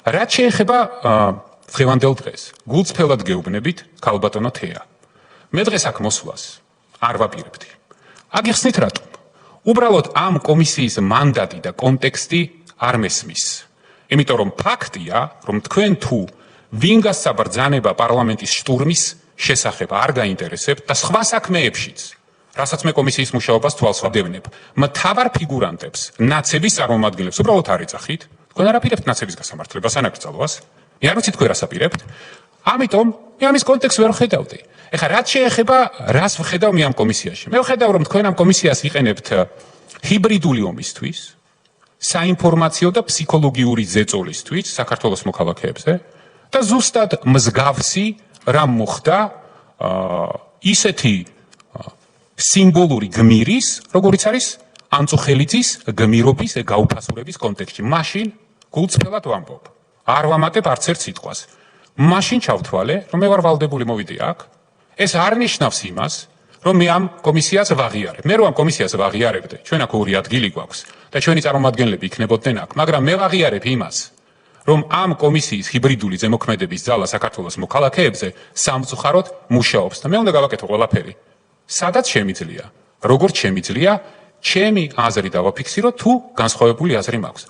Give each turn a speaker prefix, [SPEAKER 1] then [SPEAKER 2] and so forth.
[SPEAKER 1] რაც შეეხება დღევანდელ დღეს, გულწრფელად გეუბნებით ქალბატონო თეა. მე დღეს აქ მოსვლას არ ვაპირებდი. აგიხსნით რატომ? უბრალოდ ამ კომისიის მანდატი და კონტექსტი არ მესმის. იმიტომ რომ ფაქტია, რომ თქვენ თუ ვინგას საბრძანება პარლამენტის შტურმის შესახებ არ გაინტერესებთ და სხვა საქმეებშიც, რასაც მე კომისიის მუშაობას თვალს ვადევნებ, მთავარ ფიგურანტებს, ნაცების წარმომადგენლებს უბრალოდ არ ეძახით. თქვენ არ აპირებთ ნაცების გასამართლებას, ანაკრძალვას. მე არ ვიცი თქვენ რას აპირებთ. ამიტომ მე ამის კონტექსტს ვერ ხედავდი. ეხლა რაც შეეხება რას ვხედავ მე ამ კომისიაში? მე ვხედავ რომ თქვენ ამ კომისიას იყენებთ ჰიბრიდული ომისთვის, საინფორმაციო და ფსიქოლოგიური ზეწოლისთვის საქართველოს მოქალაქეებზე და ზუსტად მსგავსი რამ მოხდა ისეთი სიმბოლური გმირის, როგორიც არის ანწუხელიძის გმირობის გაუფასურების კონტექსტში. მაშინ გულწრფელად ვამბობ. არ ვამატებ არც ერთ სიტყვას. მაშინ ჩავთვალე, რომ მე ვარ ვალდებული მოვიდე აქ. ეს არ ნიშნავს იმას, რომ მე ამ კომისიას ვაღიარებ. მე რომ ამ კომისიას ვაღიარებდი, ჩვენ აქ ორი ადგილი გვაქვს და ჩვენი წარმომადგენლები იქნებოდნენ აქ, მაგრამ მე ვაღიარებ იმას, რომ ამ კომისიის ჰიბრიდული ზემოქმედების ძალა საქართველოს მოქალაქეებზე სამწუხაროდ მუშაობს და მე უნდა გავაკეთო ყველაფერი. სადაც შემიძლია, როგორც შემიძლია, ჩემი აზრი დავაფიქსირო თუ განსხვავებული აზრი მაქვს.